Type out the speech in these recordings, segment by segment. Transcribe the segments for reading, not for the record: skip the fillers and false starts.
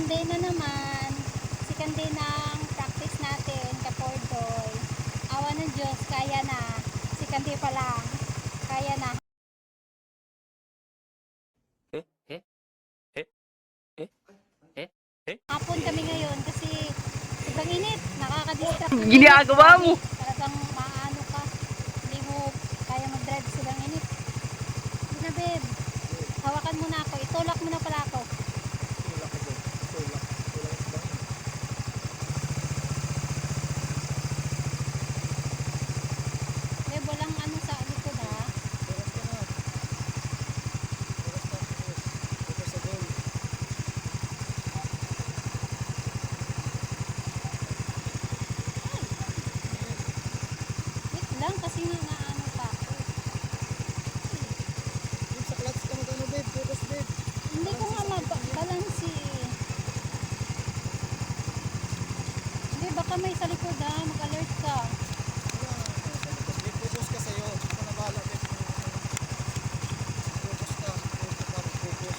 Second day na naman. Second day ng practice natin, Kapordoy. Awa ng Diyos, kaya na. Second day pa lang. Kaya na. Hapon kami ngayon kasi sobrang init. Nakaka-distract. Ginagawa mo? Talagang maano ka. Hindi mo kaya mag-drive sobrang init. Hindi na, babe. Hawakan mo na ako. Itulak mo na pala ako. Babe, walang ano sa likod ha. Wait lang kasi nga naano pa ako. Sa clutch ka magano babe, focus babe. Hindi ko nga mabalansi eh. Hindi, baka may sa likod ha. Mag-alert ka. Focus ka sa'yo. Ito na bahala babe. Focus ka. Focus.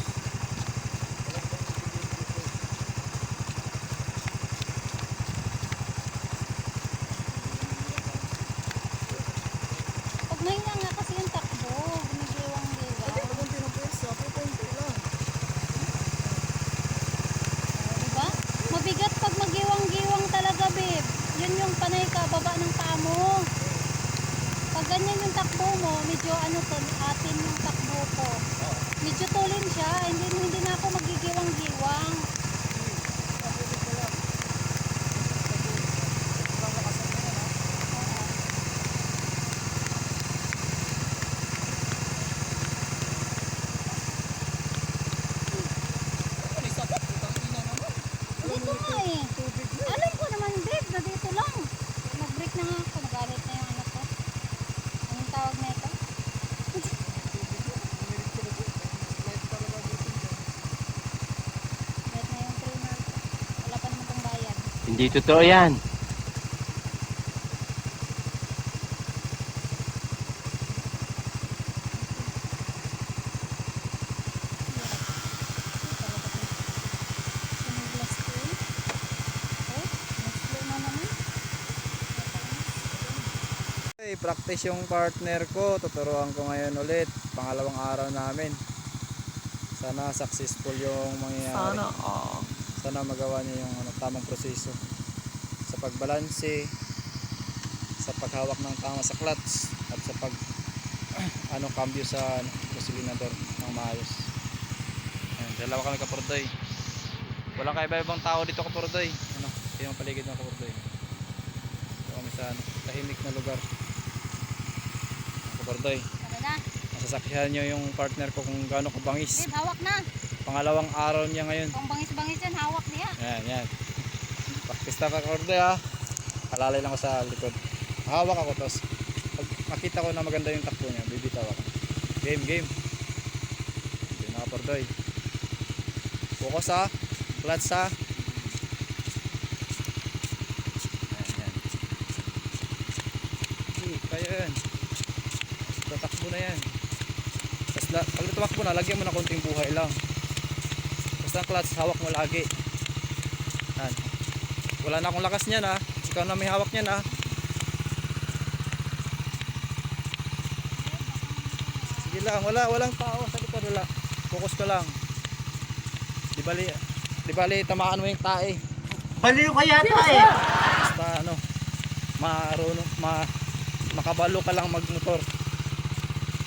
Pag mahina nga kasi yung takbo, gumigiwang-giwang. Kunti ng pwersa, pupunti lang. Diba? Mabigat pag magiwang-giwang talaga, babe. Yun yung panay ka, baba ng paa mo. Pag ganyan yung takbo mo, medyo ano to, atin yung takbo ko. Medyo tulin siya, hindi na ako magigiwang-giwang. Dito nga eh. Alam ko naman, babe, na dito lang. Mag-break na nga ako, nag-alit na yung anak ko. Anong tawag na ito? Bayad na yung trainer ko. Wala pa naman itong bayad. Hindi totoo yan. Siniglas ko eh. Oh, naslo na naman. Okay, practice yung partner ko. Tuturuan ko ngayon ulit. Pangalawang araw namin. Sana successful yung mangyayari. Sana magawa niya yung tamang proseso sa pagbalanse, sa paghawak ng tama sa clutch, at sa pag cambio sa posilinador ng maayos. Ayan, dalawa kami Kapordoy. Walang kaiba-ibang tao dito Kapordoy. Ito yung paligid ng Kapordoy. Ito kami sa tahimik na lugar. Kapordoy, Tara na. masasaksihan nyo yung partner ko kung gaano kabangis. Babe, hawak na. Pangalawang araw niya ngayon. Kung bangis-bangis yan, hawak niya. Yan. Practice na Kapordoy ha. Kalalay lang ko sa likod. Hawak ako tos. Pag makita ko na maganda yung takbo niya, bibitaw ako. Game. Game na Kapordoy. Focus ha. Clutch ha. Yan. Kaya yan. Tatakbo na yan. Tapos pag tumakbo na, lagyan mo na konting buhay lang. Basta ang clutch, hawak mo lagi. Yan. Wala na akong lakas niyan ha. Ikaw na may hawak niyan ha. Sige lang, walang tao sa likod, wala. Focus ka lang. Di bali tamaan mo yung tae. Baliw ka yata eh. Basta makabalo ka lang magmotor.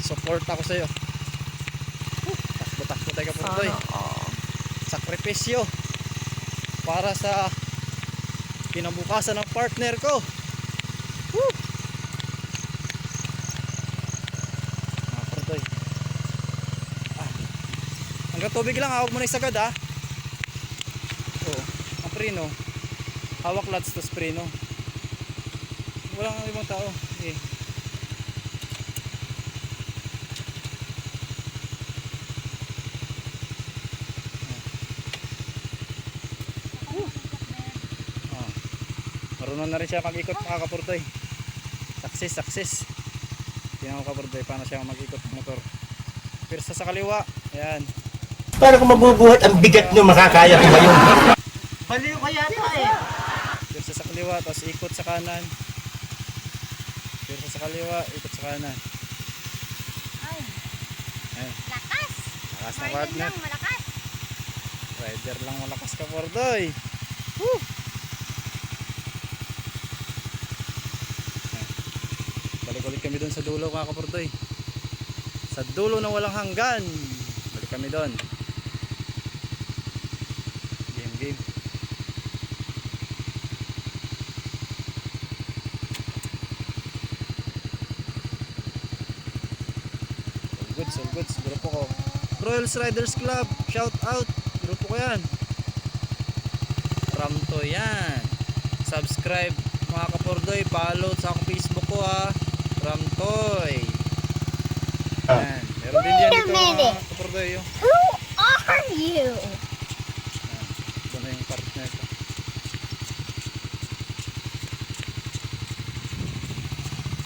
Support ako sa iyo. Takbo tayo Kapordoy. Sakripisyo para sa kinabukasan ng partner ko. Woo! Kapordoy. Hanggang tubig lang, hawak mo na isagad ha. Oo, ang preno. Hawak clutch to preno. Walang ibang tao. Okay. Marunong na rin siya mag-ikot mga Kapordoy. Success. Tingnan mo Kapordoy paano siya mag-ikot ng motor. Pirsa sa kaliwa. Ayan. Paano ko mabubuhat? Ang bigat nyo, makakaya ko ba yun? Baliw ka yata eh. Pirsa sa kaliwa, tapos ikot sa kanan. Pirsa sa kaliwa, ikot sa kanan. Ay, Ayan. lakas. Lakas na Rider partner. lang, malakas. Rider lang malakas ka, Pordoy. Woo! Ayan. Balik ulit kami doon sa dulo, mga kapordoy. Sa dulo na walang hanggan. Balik kami doon. Game. All goods. Grupo ko. Royals Riders Club. Shout out. Grupo ko yan. Ramto yan. Subscribe mga kapordoy. Follow sa akong Facebook ko ha. Ramtoy. Yan. Meron din yan dito mga kapordoy. Who are you? Ito na yung partner ko.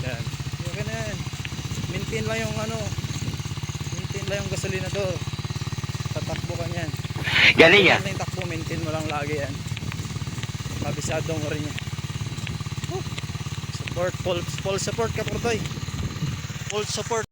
Yan. Okay na yan. Maintain lang yung maintain lang yung gasolinador. Tatakbo ka niyan. Galing Yan lang yung takbo, maintain mo lang lagi yan. Kabisado mo rin yan. Support, full support ka, Portoy. Full support.